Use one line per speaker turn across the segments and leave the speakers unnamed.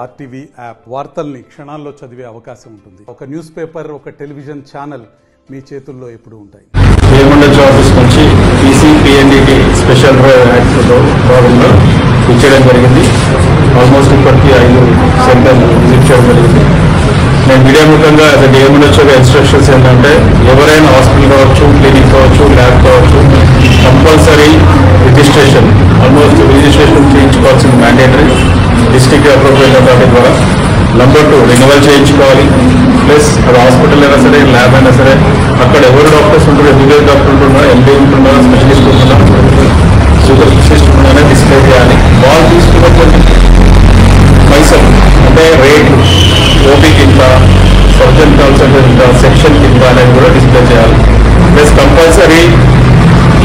RTV app వార్తల్ని క్షణాల్లో చదివే అవకాశం ఉంటుంది. ఒక న్యూస్ పేపర్, ఒక టెలివిజన్ ఛానల్ మీ చేతుల్లో ఎప్పుడూ ఉంటాయి.
ఆఫీస్ నుంచి PCPNDT స్పెషల్ యాక్ట్తో భాగంగా ఇచ్చడం జరిగింది. ఆల్మోస్ట్ ఇప్పటికీ 5 సెంటర్లు విజిట్ చేయడం జరిగింది. నేను మీడియా ముఖ్యంగా డిఎంఎన్హెచ్ఓగా ఇన్స్ట్రక్షన్స్ ఏంటంటే ఎవరైనా హాస్పిటల్ కావచ్చు, క్లినిక్ కావచ్చు, ల్యాబ్ కావచ్చు, కంపల్సరీ రిజిస్ట్రేషన్, ఆల్మోస్ట్ రిజిస్ట్రేషన్ చేయించుకోవాల్సింది మ్యాండేటరీ. డిస్ట్రిక్ట్ అప్రోప్రియట్ అథారిటీ ద్వారా. నంబర్ 2 రెన్యువల్ చేయించుకోవాలి. ప్లస్ అది హాస్పిటల్ అయినా సరే, ల్యాబ్ అయినా సరే, అక్కడ ఎవరు డాక్టర్స్ ఉంటున్నారు, ఎంబీబీఎస్ డాక్టర్ ఉంటున్నారా, MD ఉంటున్నారా, స్పెషలిస్ట్ ఉంటున్నారా, సూపర్ స్పెషలిస్ట్ ఉన్నారని డిస్ప్లే చేయాలి. వాళ్ళు తీసుకున్నటువంటి పైసలు అంటే రేట్లు, ఓపీ కింద, సర్జన్ కన్సల్టెంట్ కింద, సెక్షన్ కింద అనేది కూడా డిస్ప్లే చేయాలి. ప్లస్ కంపల్సరీ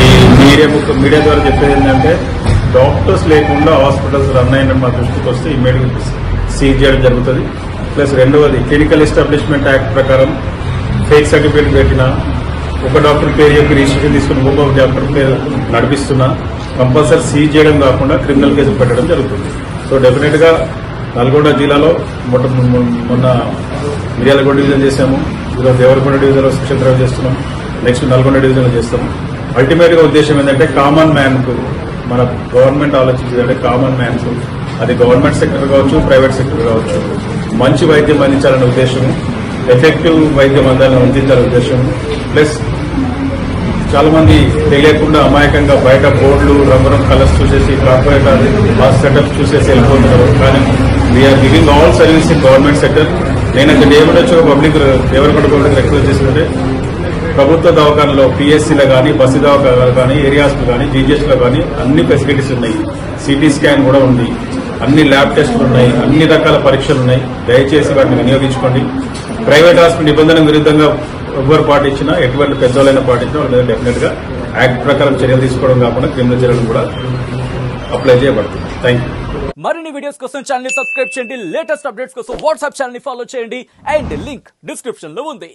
ఈ మీడియా ద్వారా చెప్పేది ఏంటంటే డాక్టర్స్ లేకుండా హాస్పిటల్స్ రన్ అయిన మా దృష్టికి వస్తే ఇమ్మీడియట్ సీజ్ చేయడం జరుగుతుంది. ప్లస్ రెండవది క్లినికల్ ఎస్టాబ్లిష్మెంట్ యాక్ట్ ప్రకారం ఫేక్ సర్టిఫికేట్ పెట్టిన, ఒక డాక్టర్ పేరు చెప్పి రిజిస్ట్రేషన్ తీసుకుని ఇంకొక డాక్టర్ పేరు నడిపిస్తున్నా కంపల్సరీ సీజ్ చేయడం కాకుండా క్రిమినల్ కేసులు పెట్టడం జరుగుతుంది. సో డెఫినెట్ గా నల్గొండ జిల్లాలో మొన్న మిర్యాలగూడ డివిజన్ చేశాము, ఈరోజు దేవరకొండ డివిజన్ లో స్పెషల్ డ్రైవ్ చేస్తున్నాం, నెక్స్ట్ నల్గొండ డివిజన్ లో చేస్తాము. అల్టిమేట్ గా ఉద్దేశం ఏంటంటే కామన్ మ్యాన్ కు మన గవర్నమెంట్ ఆలోచించేదంటే కామన్ మ్యాన్ కు, అది గవర్నమెంట్ సెక్టర్ కావచ్చు, ప్రైవేట్ సెక్టర్ కావచ్చు, మంచి వైద్యం అందించాలనే ఉద్దేశం, ఎఫెక్టివ్ వైద్యం అందించాలనే ఉద్దేశం. ప్లస్ చాలా మంది తెలియకుండా అమాయకంగా బయట బోర్డులు, రంగురంగు కలర్స్ చూసేసి కార్పొరేట్ సెటప్స్ చూసేసి వెళ్ళిపోతున్నారు. కానీ we're giving all service in government sector. నేనైతే డేమనొచ్చి పబ్లిక్ దేవరకొండ పబ్లిక్ రిక్వెస్ట్ చేస్తుంటే ప్రభుత్వ దవాఖానలో PSCలో కానీ, బస్సు దవాఖానలో కానీ, ఏరియాస్లో కానీ, GGHలో కానీ అన్ని ఫెసిలిటీస్ ఉన్నాయి. సిటీ స్కాన్ కూడా ఉంది, అన్ని ల్యాబ్ టెస్టులు ఉన్నాయి, అన్ని రకాల పరీక్షలు ఉన్నాయి. దయచేసి వాటిని వినియోగించుకోండి. ప్రైవేట్ హాస్పిటల్ నిబంధన విరుద్ధంగా ఎవరు పాటించినా, ఎటువంటి పెద్దవాళ్ళైనా పాటించినా వాళ్ళ మీద డెఫినెట్ గా యాక్ట్ ప్రకారం చర్యలు తీసుకోవడం కాకుండా క్రిమినల్ చర్యలు కూడా అప్లై చేయబడుతుంది. Thank you.
మరిన్ని వీడియోస్ కోసం ఛానల్ ని సబ్స్క్రైబ్ చేయండి. లేటెస్ట్ అప్డేట్స్ కోసం వాట్సాప్ ఛానల్ ని ఫాలో చేయండి. అండ్ లింక్ డిస్క్రిప్షన్ లో ఉంది.